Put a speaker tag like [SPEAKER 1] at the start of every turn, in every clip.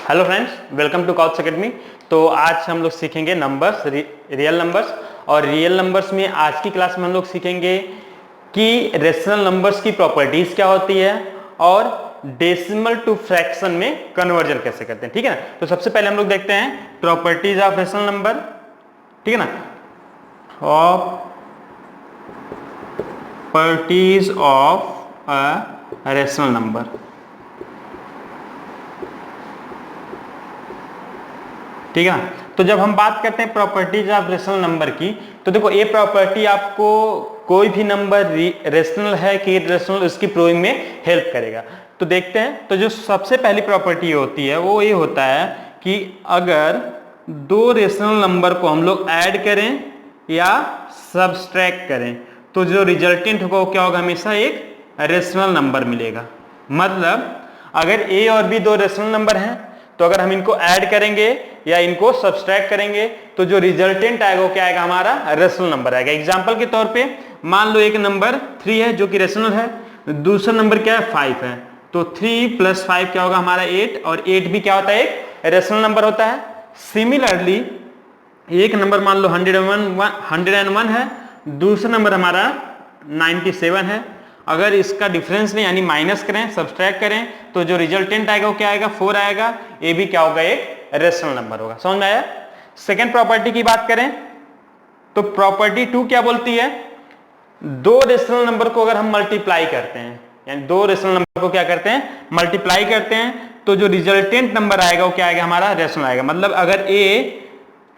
[SPEAKER 1] Hello friends, welcome to Coach Academy. तो आज हम लोग सीखेंगे नंबर्स, रियल नंबर्स। और रियल नंबर्स में आज की क्लास में हम लोग सीखेंगे कि रेशनल नंबर्स की प्रॉपर्टीज क्या होती है और डेसिमल टू फ्रैक्शन में कन्वर्जन कैसे करते हैं। ठीक है ना। तो सबसे पहले हम लोग देखते हैं प्रॉपर्टीज ऑफ रेशनल नंबर। ठीक है ना, properties of a rational number. ठीक है ना। तो जब हम बात करते हैं प्रॉपर्टीज ऑफ रेशनल नंबर की, तो देखो ये प्रॉपर्टी आपको कोई भी नंबर रेशनल है कि इरेशनल उसकी प्रूविंग में हेल्प करेगा। तो देखते हैं। तो जो सबसे पहली प्रॉपर्टी होती है वो ये होता है कि अगर दो रेशनल नंबर को हम लोग ऐड करें या सब्सट्रैक्ट करें तो जो रिजल्टेंट होगा वो क्या होगा, हमेशा एक रेशनल नंबर मिलेगा। मतलब अगर ए और बी दो रेशनल नंबर हैं तो अगर हम इनको ऐड करेंगे या इनको सब्सट्रैक्ट करेंगे तो जो रिजल्टेंट आएगा वो क्या आएगा, हमारा रेशनल नंबर आएगा। एग्जांपल के तौर पे मान लो एक नंबर 3 है जो कि रेशनल है, दूसरा नंबर क्या है 5 है, तो 3 + 5 क्या होगा, हमारा 8, और 8 भी क्या होता है, एक रेशनल नंबर होता है। सिमिलरली एक नंबर मान लो 101 है, दूसरा नंबर हमारा 97 है। अगर इसका डिफरेंस नहीं यानी माइनस करें, सब्सट्रैक्ट करें तो जो रिजल्टेंट आएगा वो क्या आएगा, 4 आएगा। ये भी क्या होगा, एक रेशनल नंबर होगा। समझ में आया। सेकेंड प्रॉपर्टी की बात करें तो प्रॉपर्टी 2 क्या बोलती है, दो रेशनल नंबर को अगर हम मल्टीप्लाई करते हैं, यानी दो रेशनल नंबर को क्या करते हैं, मल्टीप्लाई करते हैं, तो जो रिजल्टेंट नंबर आएगा वो क्या आएगा, हमारा रेशनल आएगा। मतलब अगर ए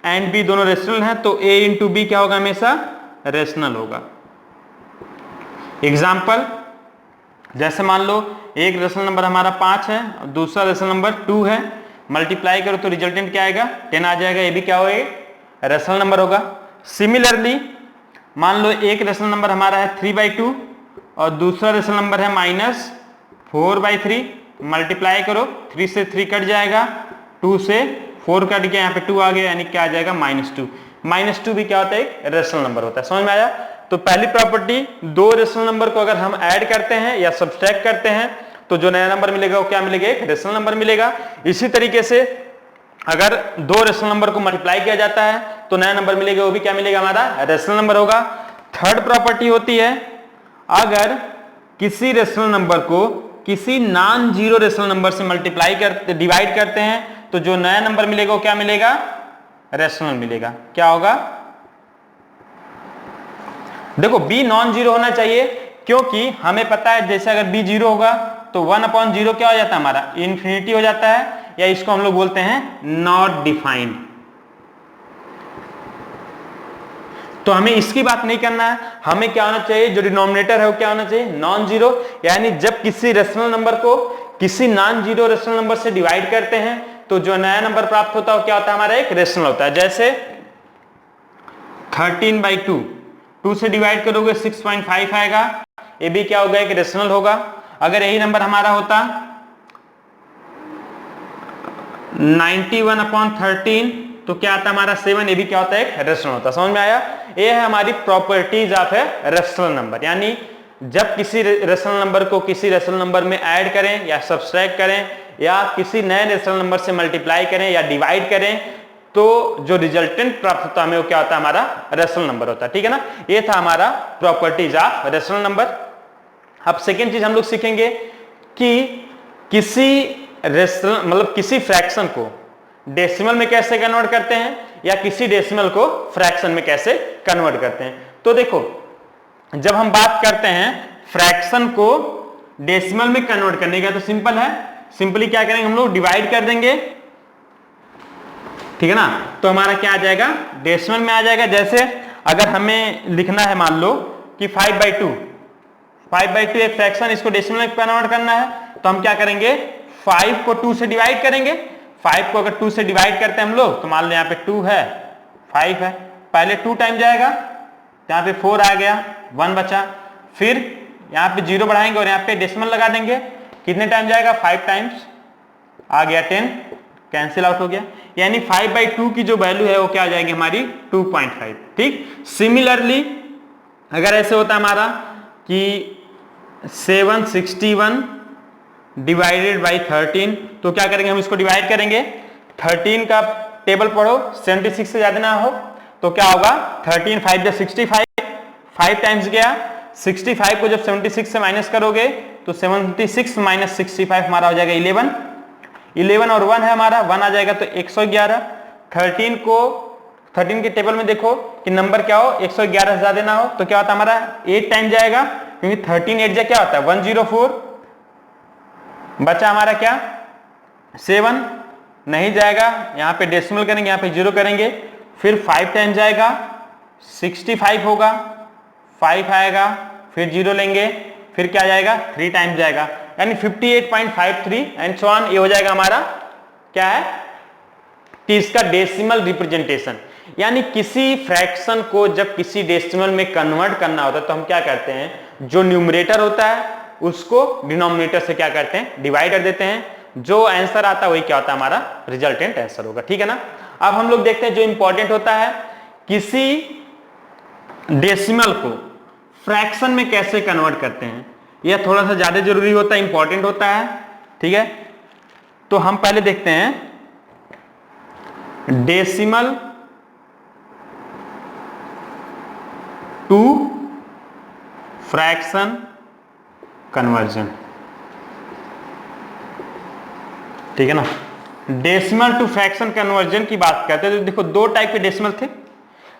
[SPEAKER 1] एंड बी दोनों रेशनल हैं तो ए इंटू बी क्या होगा, हमेशा रेशनल होगा। एग्जाम्पल जैसे मान लो एक रेशनल नंबर हमारा 5 है और दूसरा रेशनल नंबर 2 है, मल्टीप्लाई करो तो रिजल्टेंट क्या आएगा, 10 आ जाएगा। ये भी क्या होगा, रेशनल नंबर होगा। सिमिलरली मान लो एक रेशनल नंबर हमारा है 3/2 और दूसरा रेशनल नंबर है -4/3, मल्टीप्लाई करो, 3 से 3 कट जाएगा, 2 से 4 कट गया, यहाँ पे 2 आ गया, यानी क्या आ जाएगा, -2। -2 भी क्या होता है, एक रेशनल नंबर होता है। समझ में आया। तो पहली प्रॉपर्टी, दो रेशनल नंबर को अगर हम ऐड करते हैं या सब्सट्रैक्ट करते हैं तो जो नया नंबर मिलेगा वो क्या मिलेगा, एक रेशनल नंबर मिलेगा। इसी तरीके से अगर दो रेशनल नंबर को मल्टीप्लाई किया जाता है तो नया नंबर मिलेगा, वो भी क्या मिलेगा, हमारा रेशनल नंबर होगा। थर्ड प्रॉपर्टी होती है, अगर किसी रेशनल नंबर को किसी नॉन जीरो रेशनल नंबर से मल्टीप्लाई करते, डिवाइड करते हैं तो जो नया नंबर मिलेगा वो क्या मिलेगा, रेशनल मिलेगा। क्या होगा, देखो बी नॉन जीरो होना चाहिए, क्योंकि हमें पता है जैसे अगर बी जीरो होगा तो 1/0 क्या हो जाता है, हमारा इन्फिनिटी हो जाता है, या इसको हम लोग बोलते हैं नॉट डिफाइंड। तो हमें इसकी बात नहीं करना है, हमें क्या होना चाहिए, जो डिनोमिनेटर है वो क्या होना चाहिए, नॉन जीरो। यानी जब किसी रेशनल नंबर को किसी नॉन जीरो रेशनल नंबर से डिवाइड करते हैं तो जो नया नंबर प्राप्त होता है वो क्या होता है, हमारा एक रेशनल होता है। जैसे 13/2, 2 से डिवाइड करोगे 6.5 आएगा, ये भी क्या होगा, एक रेशनल होगा। अगर यही नंबर हमारा होता 91/13 तो क्या आता हमारा 7, ये भी क्या होता है, एक रेशनल होता है। समझ में आया। ये है हमारी properties of a rational number. यानी जब किसी रेशनल नंबर को किसी रेशनल नंबर में ऐड करें या सब्सट्रैक्ट करें या किसी नए रेशनल नंबर से मल्टीप्लाई करें या डिवाइड करें तो जो रिजल्टेंट प्राप्त होता है वो क्या होता है, हमारा रेशनल नंबर होता है। ठीक है ना। ये था हमारा प्रॉपर्टीज ऑफ रेशनल नंबर। अब सेकेंड चीज हम लोग सीखेंगे कि किसी रेशनल मतलब किसी फ्रैक्शन को डेसिमल में कैसे कन्वर्ट करते हैं या किसी डेसिमल को फ्रैक्शन में कैसे कन्वर्ट करते हैं। तो देखो जब हम बात करते हैं फ्रैक्शन को डेसिमल में कन्वर्ट करने का तो सिंपल है, सिंपली क्या करेंगे, हम लोग डिवाइड कर देंगे। ठीक है ना। तो हमारा क्या आ जाएगा, डेसिमल में आ जाएगा। जैसे अगर हमें लिखना है मान लो कि 5/2 एक फ्रैक्शन, इसको डेसिमल में कन्वर्ट करना है तो हम क्या करेंगे, 5 को 2 से डिवाइड करेंगे। 5 को अगर 2 से डिवाइड करते हैं हम लोग तो मान लो यहाँ पे 2 है, 5 है, पहले 2 टाइम जाएगा, यहाँ पे 4 आ गया, 1 बचा, फिर यहाँ पे 0 बढ़ाएंगे और यहाँ पे डेसिमल लगा देंगे, कितने टाइम जाएगा, 5 टाइम्स, आ गया 10, कैंसिल आउट हो गया। यानी 5/2 की जो वैल्यू है वो क्या आ जाएगी, हमारी 2.5। ठीक। सिमिलरली अगर ऐसे होता हमारा कि 761 डिवाइडेड बाई 13। तो क्या करेंगे, हम इसको डिवाइड करेंगे। 13 का टेबल पढ़ो, 76 से ज्यादा ना हो तो क्या होगा, 13 5 जा 65, 5 टाइम्स गया। 65 को जब 76 से माइनस करोगे तो 76 माइनस 65 हमारा हो जाएगा 11। 11 और 1 है हमारा, 1 आ जाएगा तो 111। 13 के टेबल में देखो कि नंबर क्या हो, 111 से ज्यादा ना हो तो क्या होता है हमारा 8 टाइम जाएगा, क्योंकि 13 8 जा क्या होता है 104। बचा हमारा क्या 7, नहीं जाएगा, यहां पे डेसिमल करेंगे, यहां पे 0 करेंगे। फिर 5 टाइम जाएगा 65 होगा, 5 आएगा, फिर 0 लेंगे, फिर क्या जाएगा 3 टाइम जाएगा, यानी 58.53 एंड सो ऑन। ये हो जाएगा हमारा क्या है कि इसका डेसिमल रिप्रेजेंटेशन। यानी किसी फ्रैक्शन को जब किसी डेसिमल में कन्वर्ट करना होता है तो हम क्या करते हैं, जो न्यूमरेटर होता है उसको डिनोमिनेटर से क्या करते हैं, डिवाइड कर देते हैं। जो आंसर आता है वही क्या होता है हमारा रिजल्टेंट आंसर होगा, ठीक है ना। अब हम लोग देखते हैं जो इंपॉर्टेंट होता है, किसी डेसिमल को फ्रैक्शन में कैसे कन्वर्ट करते हैं, यह थोड़ा सा ज्यादा जरूरी होता है, इंपॉर्टेंट होता है, ठीक है। तो हम पहले देखते हैं डेसिमल टू फ्रैक्शन कन्वर्जन, ठीक है ना। डेसिमल टू फ्रैक्शन कन्वर्जन की बात करते हैं तो देखो दो टाइप के डेसिमल थे,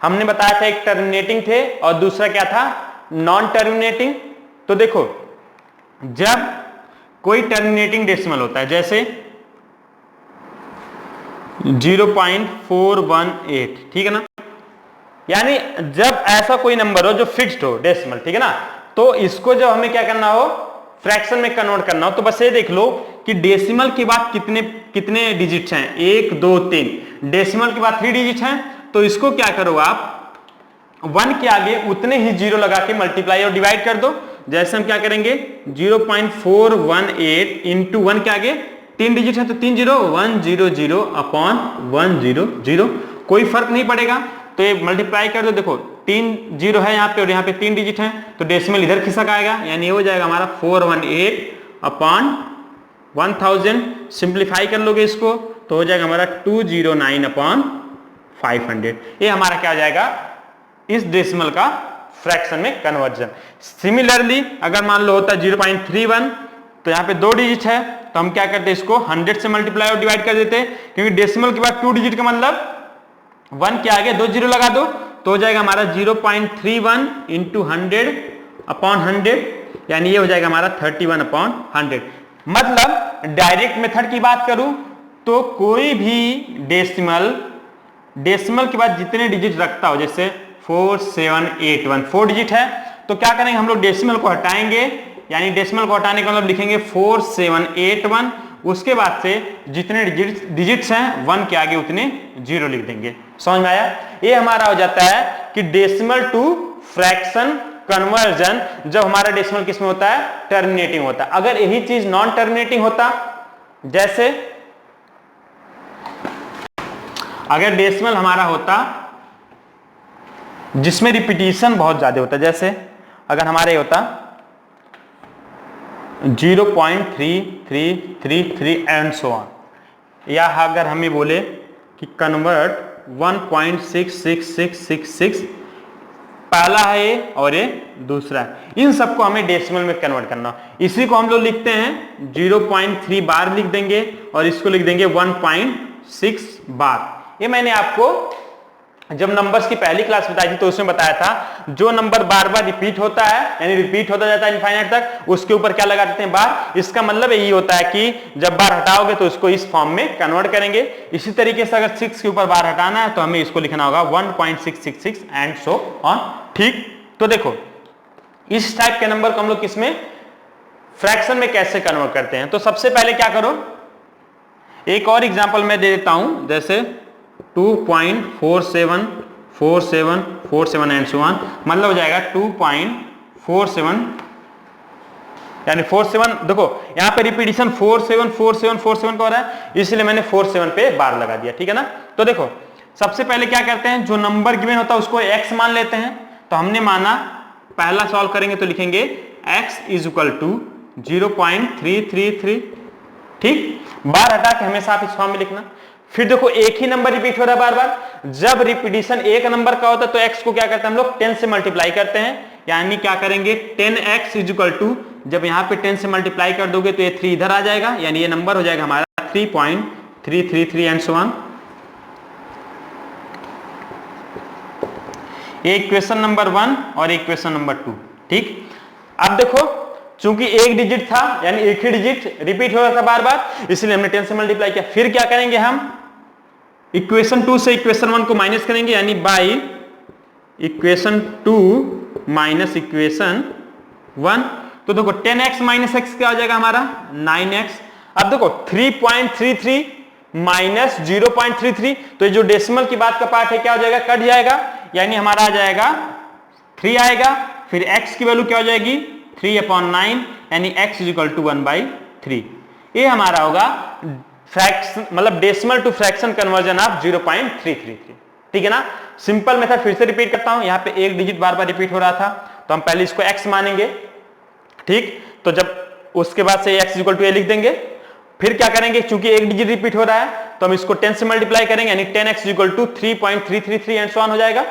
[SPEAKER 1] हमने बताया था, एक टर्मिनेटिंग थे और दूसरा क्या था नॉन टर्मिनेटिंग। तो देखो जब कोई टर्मिनेटिंग डेसिमल होता है जैसे 0.418, ठीक है ना, यानी जब ऐसा कोई नंबर हो जो फिक्स्ड हो डेसिमल, ठीक है ना, तो इसको जब हमें क्या करना हो फ्रैक्शन में कन्वर्ट करना हो तो बस ये देख लो कि डेसिमल के बाद कितने कितने डिजिट्स हैं, 1 2 3, डेसिमल के बाद 3 डिजिट हैं, तो इसको क्या करो आप 1 के आगे उतने ही 0 लगा के मल्टीप्लाई और डिवाइड कर दो। जैसे हम क्या करेंगे 0.418 इंटू 1 के आगे 3 डिजिट है तो 3 0 100 अपॉन 100, कोई फर्क नहीं पड़ेगा। तो ये मल्टीप्लाई कर दो, देखो 3 0 है यहाँ पे और यहाँ पे 3 डिजिट है तो डेसिमल इधर खिसक आएगा, यानी ये हो जाएगा हमारा 418 अपॉन 1000। सिंप्लीफाई कर लोगे इसको तो हो जाएगा हमारा 209 अपॉन 500। ये हमारा क्या हो जाएगा इस डेसिमल का फ्रैक्शन में कन्वर्जन। सिमिलरली अगर मान लो होता 0.31 तो यहाँ पे 2 डिजिट है तो हम क्या करते इसको 100 से मल्टीप्लाई और डिवाइड कर देते, क्योंकि डेसिमल के बाद 2 डिजिट का मतलब 1 के आगे 2 0 लगा दो तो हो जाएगा हमारा 0.31 इंटू 100 अपॉन 100, यानी ये हो जाएगा हमारा 31 अपॉन 100। मतलब डायरेक्ट मेथड की बात करूं तो कोई भी डेसिमल के बाद जितने डिजिट रखता हो, जैसे 4781 4 डिजिट है तो क्या करेंगे हम लोग डेसिमल को हटाएंगे, यानी डेसिमल को हटाने का मतलब लिखेंगे 4781, उसके बाद से जितने डिजिट्स हैं 1 के आगे उतने 0 लिख देंगे। समझ में आया? ये हमारा हो जाता है कि डेसिमल टू फ्रैक्शन कन्वर्जन जब हमारा डेसिमल किसमें होता है टर्मिनेटिंग होता है। अगर यही चीज नॉन टर्मिनेटिंग होता, जैसे अगर डेसिमल हमारा होता जिसमें रिपीटिशन बहुत ज्यादा होता, जैसे अगर हमारे होता 0.3333 एंड सो ऑन, या अगर हमें बोले कि कन्वर्ट 1.66666, पहला है ये और ये दूसरा है, इन सबको हमें डेसिमल में कन्वर्ट करना। इसी को हम लोग लिखते हैं 0.3 बार लिख देंगे और इसको लिख देंगे 1.6 बार। ये मैंने आपको जब नंबर्स की पहली क्लास बताई थी तो उसमें बताया था जो नंबर बार बार रिपीट होता है यानी रिपीट होता जाता है इनफाइनाइट तक, उसके ऊपर क्या लगा देते हैं बार। इसका मतलब यही होता है कि जब बार हटाओगे तो इसको इस फॉर्म में कन्वर्ट करेंगे। इसी तरीके से अगर 6 के ऊपर बार हटाना है तो हमें इसको लिखना होगा 1.666 एंड सो ऑन। ठीक, तो देखो इस टाइप के नंबर को हम लोग किसमें फ्रैक्शन में कैसे कन्वर्ट करते हैं। तो सबसे पहले क्या करो, एक और एग्जांपल मैं दे देता हूं, जैसे 2.474747 एंड सो ऑन, मतलब हो जाएगा 2.47, यानी 47। देखो यहां पे रिपीटिशन 474747 का हो रहा है, इसलिए मैंने 47 पे बार लगा दिया, ठीक है ना। तो देखो सबसे पहले क्या करते हैं, जो नंबर गिवन होता है उसको x मान लेते हैं। तो हमने माना पहला सॉल्व करेंगे तो लिखेंगे x इज इक्वल टू 0.333। ठीक, बार हटा के हमेशा आप इस फॉर्म में लिखना। फिर देखो एक ही नंबर रिपीट हो रहा है बार बार। जब रिपीटिशन एक नंबर का होता है तो x को क्या करते हैं हम लोग 10 से मल्टीप्लाई करते हैं, यानी क्या करेंगे 10x इक्वल टू, जब यहाँ पे 10 से मल्टीप्लाई कर दोगे तो ये 3 इधर आ जाएगा, यानी ये नंबर हो जाएगा हमारा 3.333 and so on. Equation number 1 और इक्वेशन नंबर 2। ठीक, अब देखो चूंकि एक डिजिट था यानी एक ही डिजिट रिपीट हो रहा था बार बार, इसलिए हमने 10 से मल्टीप्लाई किया। फिर क्या करेंगे हम इक्वेशन 2 से इक्वेशन 1 को माइनस करेंगे, यानी बाई इक्वेशन 2 माइनस इक्वेशन 1। तो देखो 10x माइनस x क्या हो जाएगा हमारा 9x। अब देखो 3.33 माइनस 0.33, तो ये जो डेसिमल की बात का पार्ट है क्या हो जाएगा, कट जाएगा, यानी हमारा आ जाएगा 3 आएगा। फिर x की वैल्यू क्या हो जाएगी 3/9, यानी x इक्वल टू 1/3। ये हमारा होगा फ्रैक्शन, मतलब decimal to fraction conversion of 0.333। ठीक है ना। सिंपल मेथड फिर से रिपीट करता हूं, यहां पे एक डिजिट बार बार रिपीट हो रहा था तो हम पहले इसको x मानेंगे। ठीक, तो जब उसके बाद से x इक्वल टू a लिख देंगे। फिर क्या करेंगे, चूंकि एक डिजिट रिपीट हो रहा है तो हम इसको 10 से मल्टीप्लाई करेंगे, यानी 10x equal to 3.333 and so on हो जाएगा।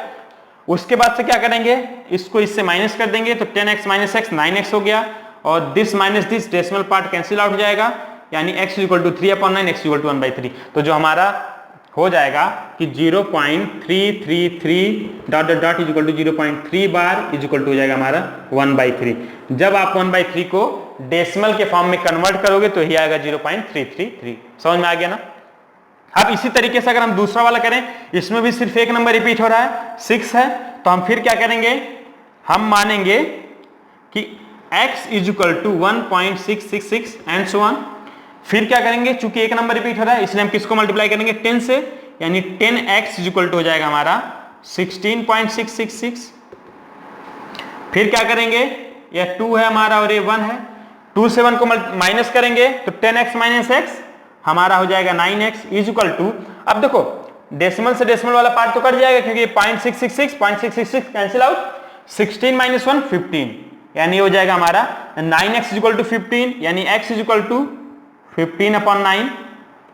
[SPEAKER 1] उसके बाद से क्या करेंगे, इसको इससे माइनस कर देंगे तो 10x माइनस x 9x हो गया, और this minus this decimal part cancel out हो जाएगा, यानी x equal to 3/9, x equal to 1/3। तो जो हमारा हो जाएगा कि 0.333 dot dot dot equal to 0.3 bar equal to हो जाएगा हमारा 1/3। जब आप 1/3 को डेसिमल के फॉर्म में कन्वर्ट करोगे तो ही आएगा 0.333। समझ में आ गया ना। अब इसी तरीके से अगर हम दूसरा वाला करें, इसमें भी सिर्फ एक नंबर रिपीट हो रहा है 6 है, तो हम फिर क्या करेंगे, हम मानेंगे कि x is equal to 1.666 and so on. फिर क्या करेंगे, चूंकि एक नंबर रिपीट हो रहा है इसलिए हम किसको मल्टीप्लाई करेंगे 10 से, यानी 10x इज इक्वल टू हो जाएगा हमारा 16.666। फिर क्या करेंगे, यह 2 है हमारा और ये 1 है, 2 से 1 को माइनस करेंगे तो 10x माइनस x हमारा हो जाएगा 9x इज इक्वल टू। अब देखो डेसिमल से डेसिमल वाला पार्ट तो कट जाएगा क्योंकि 0.666 कैंसिल आउट, 16 माइनस 1 15, यानी हो जाएगा हमारा 9x इज इक्वल टू 15, यानी x इज इक्वल टू 15/9,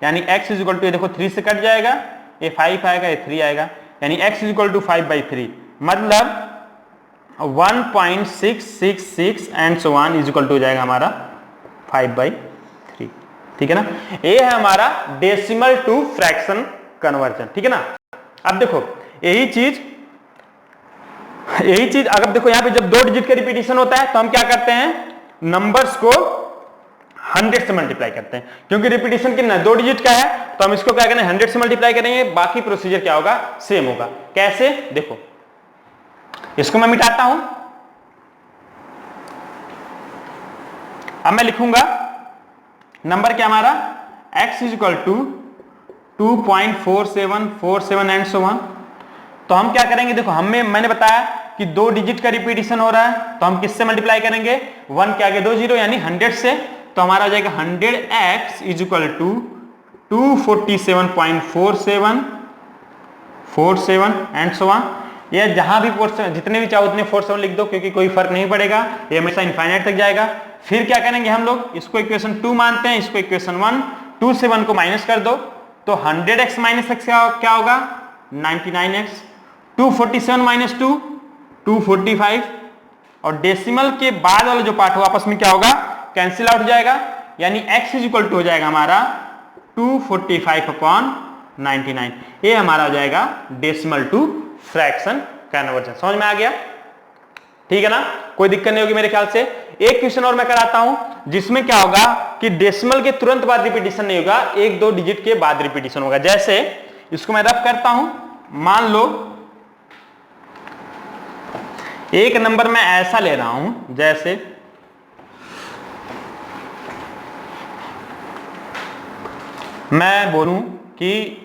[SPEAKER 1] यानी x इज इक्वल टू, ये देखो 3 से कट जाएगा, ये 5 आएगा, ये 3 आएगा, यानी x इज इक्वल टू 5/3, मतलब 1.666 and so on is equal to हो जाएगा हमारा 5/3। ठीक है ना। ये है हमारा डेसिमल टू फ्रैक्शन कन्वर्जन। ठीक है ना। अब देखो यही चीज अगर देखो यहाँ पे जब 2 डिजिट का रिपीटिशन होता है तो हम क्या करते हैं, नंबर्स को 100 से मल्टीप्लाई करते हैं, क्योंकि रिपीटिशन कितना 2 डिजिट का है तो हम इसको क्या करेंगे 100 से मल्टीप्लाई करेंगे। बाकी प्रोसीजर क्या होगा, सेम होगा। कैसे, देखो इसको मैं मिटाता हूं, अब मैं लिखूंगा नंबर क्या हमारा x is equal to 2.4747 and so on. तो हम क्या करेंगे, देखो मैंने बताया कि 2 डिजिट का रिपीटिशन हो रहा है तो हम किससे मल्टीप्लाई करेंगे, 1 के आगे 2 0 यानी 100 से, तो हमारा हो जाएगा 100x is equal to 247.47 and so on. ये जहां भी जितने भी चाहो उतने 47 लिख दो, क्योंकि कोई फर्क नहीं पड़ेगा, ये हमेशा इनफाइनाइट तक जाएगा। फिर क्या करेंगे हम लोग, इसको इक्वेशन 2 मानते हैं, इसको इक्वेशन 1, 2 से 1 को माइनस कर दो तो 100x माइनस x क्या होगा 99x, 247 माइनस 2 245, और डेसिमल के बाद वाला जो पार्ट हो आपस में क्या होगा, कैंसिल आउट हो जाएगा, यानी x इज इक्वल टू हो जाएगा हमारा 245/99। ये हमारा हो जाएगा डेसिमल टू फ्रैक्शन कन्वर्जन। समझ में आ गया। ठीक है ना, कोई दिक्कत नहीं होगी मेरे ख्याल से। एक क्वेश्चन और मैं कराता हूं जिसमें क्या होगा कि डेसिमल के तुरंत बाद रिपीटिशन नहीं होगा, 1-2 डिजिट के बाद रिपीटिशन होगा। जैसे इसको मैं रफ करता हूं, मान लो एक नंबर मैं ऐसा ले रहा हूं, जैसे मैं बोलूं कि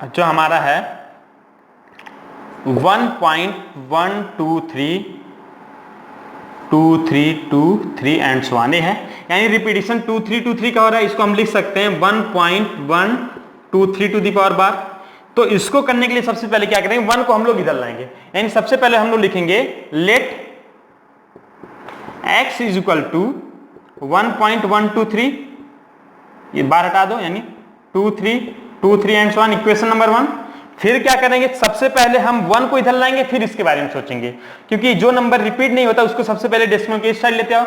[SPEAKER 1] जो हमारा है 1.1232323 एंड सो ऑन है, यानी रिपीटिशन 2323 का हो रहा है। इसको हम लिख सकते हैं 1.123 टू दी पावर बार। तो इसको करने के लिए सबसे पहले क्या करेंगे, 1 को हम लोग इधर लाएंगे, यानी सबसे पहले हम लोग लिखेंगे let x is equal to 1.123, ये बार हटा दो, यानी 2 3 2 3 and so on, equation number 1। फिर क्या करेंगे, सबसे पहले हम 1 को इधर लाएंगे, फिर इसके बारे में सोचेंगे, क्योंकि जो नंबर रिपीट नहीं होता उसको सबसे पहले डेसिमल के साइड लेते आओ,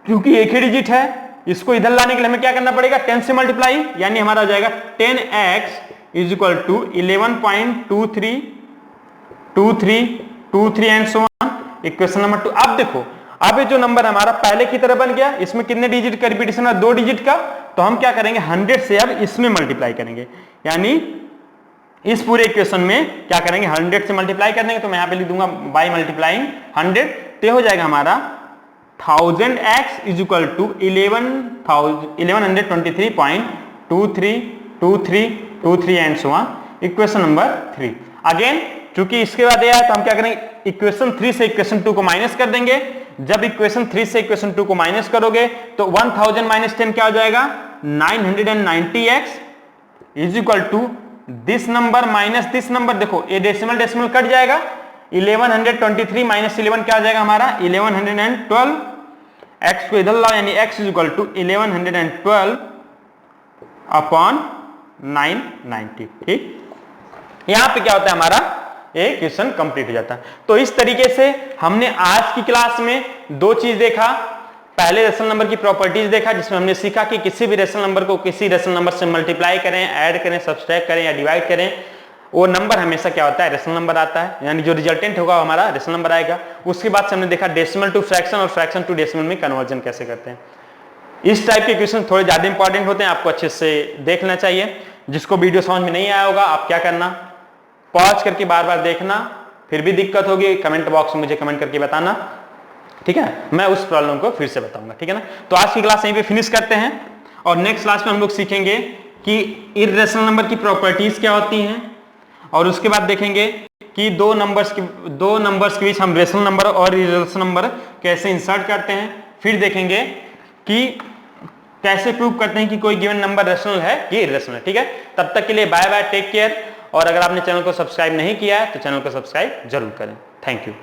[SPEAKER 1] क्योंकि एक ही डिजिट है। इसको इधर लाने के लिए हमें क्या करना पड़ेगा, 10 से मल्टीप्लाई, यानी हमारा हो जाएगा 10x is equal to 11.2323 and so on, equation number 2। अब देखो, अब ये जो नंबर हमारा पहले की तरह बन गया, इसमें कितने डिजिट का रिपीटेशन है, 2 डिजिट का, तो हम क्या करेंगे 100 से अब इसमें मल्टीप्लाई करेंगे, यानी इस पूरे इक्वेशन में क्या करेंगे 100 से मल्टीप्लाई कर देंगे। तो मैं यहां पे लिख दूंगा बाय मल्टीप्लाइंग 100, तो हो जाएगा हमारा 1000x is equal to 1123.2323 and so on, equation number 3। Again चूंकि इसके बाद यह है तो हम क्या करेंगे, इक्वेशन 3 से इक्वेशन 2 को माइनस कर देंगे। जब इक्वेशन 3 से इक्वेशन 2 को माइनस करोगे तो 1000 माइनस 10 क्या हो जाएगा, 990x is equal to this number minus this number. देखो ये डेसिमल डेसिमल कट जाएगा, 1123 माइनस 11 क्या हो जाएगा हमारा 1112। x को इधर लाओ, यानी x is equal to 1112 upon 990। ठीक, यहां पे क्या होता है हमारा एक क्वेश्चन कंप्लीट हो जाता है। तो इस तरीके से हमने आज की क्लास में 2 चीज देखा। पहले रेशनल नंबर की प्रॉपर्टीज देखा, जिसमें हमने सीखा कि किसी भी रेशनल नंबर को किसी रेशनल नंबर से मल्टीप्लाई करें, ऐड करें, सब्सट्रैक्ट करें या डिवाइड करें, वो नंबर हमेशा क्या होता है, रेशनल नंबर आता है, यानी जो रिजल्टेंट होगा वो हमारा रेशनल नंबर आएगा। उसके बाद से हमने देखा डेसिमल टू फ्रैक्शन और फ्रैक्शन टू डेसिमल में कन्वर्जन कैसे करते हैं। इस टाइप के क्वेश्चन थोड़े ज्यादा इंपॉर्टेंट होते हैं, आपको अच्छे से देखना चाहिए। जिसको वीडियो समझ में नहीं आया होगा, आप क्या करना, पॉज करके बार बार देखना, फिर भी दिक्कत होगी कमेंट बॉक्स में मुझे कमेंट करके बताना, ठीक है, मैं उस प्रॉब्लम को फिर से बताऊंगा, ठीक है ना। तो आज की क्लास यहीं पे फिनिश करते हैं, और नेक्स्ट क्लास में हम लोग सीखेंगे कि इर्रेशनल नंबर की प्रॉपर्टीज क्या होती हैं, और उसके बाद देखेंगे कि दो नंबर्स के बीच हम रेशनल नंबर और इर्रेशनल नंबर कैसे इंसर्ट करते हैं। फिर देखेंगे कि कैसे प्रूव करते हैं कि कोई गिवन नंबर रेशनल है कि इर्रेशनल है, ठीक है। तब तक के लिए बाय बाय, टेक केयर, और अगर आपने चैनल को सब्सक्राइब नहीं किया है तो चैनल को सब्सक्राइब जरूर करें। Thank you.